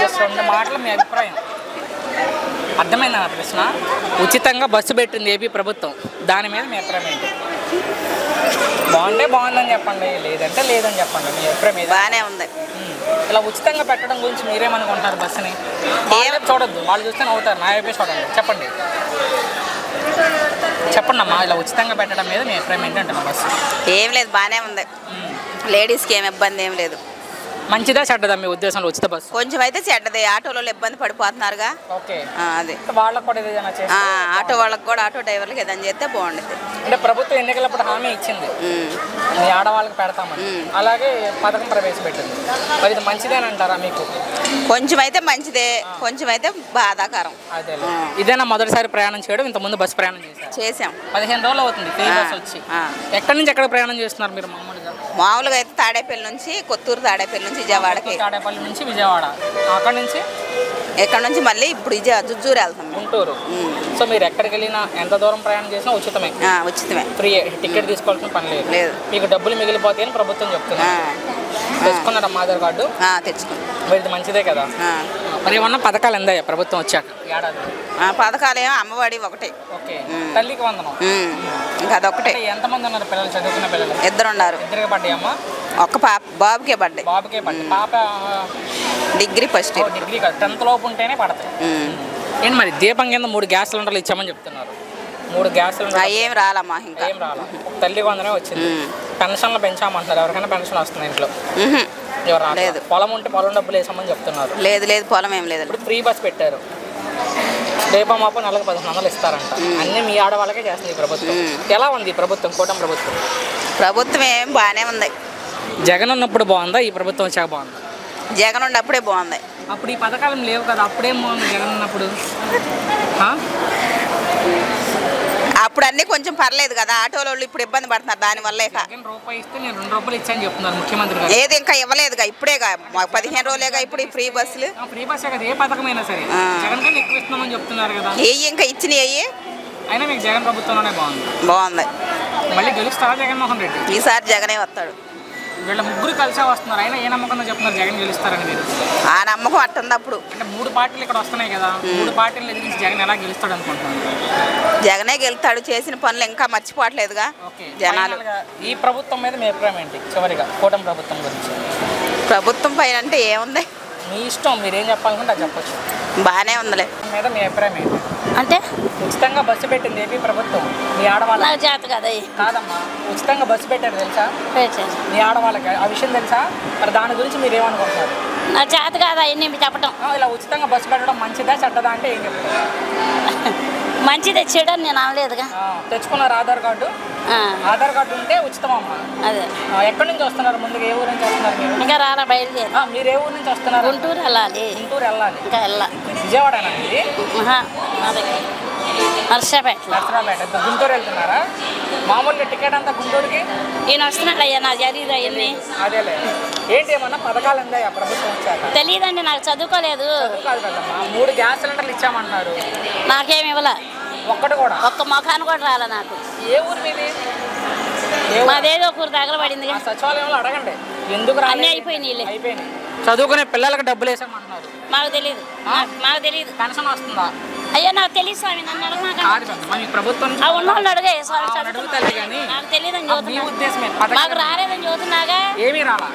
Just 2 మాటలు మీ అభిప్రాయం. అర్థమైందా నా ప్రశ్న? ఉచితంగా బస్సు పెట్టింది ఏపీ ప్రభుత్వం, దాని మీద మీ అభిప్రాయం ఏంటి? బాగుంటే బాగుందని చెప్పండి, లేదంటే లేదని చెప్పండి. మీ అభిప్రాయం మీద బాగానే ఉంది. ఇలా ఉచితంగా పెట్టడం గురించి మీరేమనుకుంటారు? బస్సుని చూడొద్దు, వాళ్ళు చూస్తే నవ్వుతారు. నా వైపే చూడండి, చెప్పండి అమ్మా. ఇలా ఉచితంగా పెట్టడం మీద మీ అభిప్రాయం ఏంటంటే బస్సు? ఏం లేదు, బాగానే ఉంది. లేడీస్కి ఏమి ఇబ్బంది ఏం లేదు. మంచిదా చెడ్డదా మీ ఉద్దేశంలో ఉచిత బస్సు? కొంచెం అయితే చెడ్డదే. ఆటోలో ఇబ్బంది పడిపోతున్నారుగా. ఓకే, అదే వాళ్ళకు కూడా ఏదైనా చేస్తే, ఆటో వాళ్ళకి కూడా, ఆటో డ్రైవర్లకి ఏదైనా చేస్తే బాగుంటుంది. అంటే ప్రభుత్వం ఎన్నికలప్పుడు హామీ ఇచ్చింది మీ ఆడవాళ్ళకి పెడతామని, అలాగే పథకం ప్రవేశపెట్టింది. మరి ఇది మంచిదేనంటారా మీకు? కొంచెం అయితే మంచిదే, కొంచెం అయితే బాధాకరం. అదే, ఇదేనా మొదటిసారి ప్రయాణం చేయడం? ఇంతకుముందు బస్సు ప్రయాణం చేసాం. 15 రోజులు అవుతుంది ఫ్రీ బస్ వచ్చి. ఎక్కడి నుంచి ఎక్కడ ప్రయాణం చేస్తున్నారు మీరు మామూలుగా అయితే తాడేపల్లి నుంచి, కొత్తూరు తాడేపల్లి నుంచి విజయవాడకి. తాడేపల్లి నుంచి విజయవాడ, అక్కడ నుంచి ఎక్కడ నుంచి మళ్ళీ ఇప్పుడు జుజ్జూరు వెళ్తాం, గుంటూరు. సో మీరు ఎక్కడికి వెళ్ళినా ఎంత దూరం ప్రయాణం చేసినా ఉచితమే? ఉచితమే, ఫ్రీ. టికెట్ తీసుకోవాల్సిన పని లేదు. మీకు డబ్బులు మిగిలిపోతాయని ప్రభుత్వం చెప్తుంది. తెచ్చుకున్నారా ఆధార్ కార్డు? తెచ్చుకున్నాం. మరి ఇది మంచిదే కదా. మరి ఏమన్నా పథకాలు ఎందాయా ప్రభుత్వం వచ్చాక ఏడాది? పథకాలు ఏమో అమ్మఒడి ఒకటే. ఓకే, తల్లికి వందనం ఇంకా అదొకటే. ఎంతమంది ఉన్నారు పిల్లలు, చదువుకున్న పిల్లలు? 2 ఉన్నారు. 2 పడ్డాయి అమ్మా? ఒక్క బాబుకే పడ్డాయి. బాబుకే పడ్డాయి. పాప డిగ్రీ ఫస్ట్ ఇయర్. డిగ్రీ కాదు, 10th లోపు ఉంటేనే పడతాయి. ఏంటి మరి దీపం కింద 3 గ్యాస్ సిలిండర్లు ఇచ్చామని చెప్తున్నారు. 3 గ్యాస్ సిలిండర్లు ఏం రాలమ్మా, ఇంకా ఏం రాలా. తల్లికి వందనే వచ్చింది. పెన్షన్లు పెంచామంటున్నారు. ఎవరికైనా పెన్షన్ వస్తుంది ఇంట్లో? లేదు. పొలం ఉంటే పొలం డబ్బులు వేసామని చెప్తున్నారు. లేదు, పొలం ఏం లేదు. ఇప్పుడు ఫ్రీ బస్ పెట్టారు. రేపమాప నెలకు 1500 ఇస్తారంట. అన్నీ మీ ఆడవాళ్ళకే చేస్తుంది ఈ ప్రభుత్వం. ఎలా ఉంది ఈ ప్రభుత్వం, కూటమి ప్రభుత్వం? ప్రభుత్వం ఏం బాగానే ఉంది. జగన్ ఉన్నప్పుడు బాగుందా, ఈ ప్రభుత్వం వచ్చాక బాగుందా? జగన్ ఉన్నప్పుడే బాగుంది. అప్పుడు ఈ పథకాలు లేవు కదా, అప్పుడేం బాగుంది జగన్ ఉన్నప్పుడు? అప్పుడు అన్నీ కొంచెం పర్లేదు కదా, ఆటోలో ఇప్పుడు ఇబ్బంది పడుతున్నారు దానివల్ల. రూపాయి ఇస్తే నేను 2 రూపాయలు ఇచ్చాను చెప్తున్నారు ముఖ్యమంత్రి గారు. ఏది ఇంకా ఇవ్వలేదుగా, ఇప్పుడేగా 15 రోజులేగా ఇప్పుడు ఈ ఫ్రీ బస్సులు. ఫ్రీ బస్సే కదా, ఏ పథకమైనా సరే జగన్ కన్నా ఎక్కువ ఇస్తున్నామని చెప్తున్నారు కదా. ఇంకా ఇచ్చినాయి. అయినా మీకు జగన్ ప్రభుత్వంలోనే బాగుంది. మళ్ళీ గెలుస్తారా జగన్మోహన్ రెడ్డి? ఈసారి జగనే వస్తాడు. వీళ్ళ ముగ్గురు కలిసే వస్తున్నారు. అయినా ఏ నమ్మకంతో చెప్తున్నారు జగన్ గెలుస్తారని మీరు? ఆ నమ్మకం అట్టుంది. అప్పుడు అంటే 3 పార్టీలు ఇక్కడ వస్తున్నాయి కదా, 3 పార్టీలు ఎదిరించి జగన్ ఎలా గెలుస్తాడు అనుకుంటున్నారు? జగనే గెలుస్తాడు. చేసిన పనులు ఇంకా మర్చిపోవట్లేదుగా జనాలు. ఈ ప్రభుత్వం మీద మీ అభిప్రాయం ఏంటి చివరిగా, కూటమి ప్రభుత్వం గురించి? ప్రభుత్వం పైన అంటే ఏముంది, మీ ఇష్టం, మీరేం చెప్పాలనుకుంటే అది చెప్పచ్చు. బాగానే ఉందిలే. మీద మీ అభిప్రాయం ఏంటి? అంటే ఉచితంగా బస్సు పెట్టింది ఏపీ ప్రభుత్వం మీ ఆడవాళ్ళకి. చేత కదా కాదమ్మా, ఉచితంగా బస్సు పెట్టారు తెలుసా మీ ఆడవాళ్ళకి? ఆ విషయం తెలుసా? మరి దాని గురించి మీరు ఏమనుకుంటున్నారు? నా చేత కాదా అవన్నీ చెప్పటం. ఇలా ఉచితంగా బస్సు పెట్టడం మంచిదా చెడ్డదా అంటే ఏం చెప్తారు? మంచిదే, చెడని నేను అనలేదుగా. తెచ్చుకున్నారు ఆధార్ కార్డు? ఆధార్ కార్డు ఉంటే ఉచితం అమ్మా. అదే. ఎక్కడి నుంచి వస్తున్నారు? ముందుగా ఏ ఊరు నుంచి వస్తున్నారు మీరు? ఇంకా రాలా, బయలుదేరి. మీరు ఏ ఊరు నుంచి వస్తున్నారు? గుంటూరు వెళ్ళాలి. గుంటూరు వెళ్ళాలి. ఇంకా వెళ్ళా. విజయవాడనా ఇది? నర్సాపేట. గుంటూరు వెళ్తున్నారా? మామూలుగా టికెట్ అంతా గుంటూరుకి? ఈయన వస్తున్నాడు అయ్యా, నా జరిగింది అవన్నీ. అదేలే. ఏంటి ఏమన్నా పథకాలు అందాయా ప్రభుత్వం వచ్చాక? తెలియదండి, నాకు చదువుకోలేదు. కాదు కదమ్మా, 3 గ్యాస్ సిలిండర్లు ఇచ్చామంటున్నారు. నాకేమి ఇవ్వలే, ఒక్కటి కూడా. ఒక్క ముఖాన్ని కూడా రాలే నాకు. ఏ ఊరు మీది? మాదేదో ఊరు తగలబడింది. సచివాలయంలో అడగండి ఎందుకు అన్నీ అయిపోయినాయి. చదువుకునే పిల్లలకు డబ్బులు వేసామంటున్నారు. మాకు తెలియదు, మాకు తెలియదు. పెన్షన్ వస్తుందా? అయ్యా నాకు తెలియదు స్వామి, నన్ను అడగ. ప్రభుత్వం ఉన్నోళ్ళు అడిగే స్వామి, అడుగుతారు కానీ నాకు తెలియదని చూస్తున్నా. ఉద్దేశం మాకు రాలేదని చూస్తున్నాగా. ఏమీ రాలా?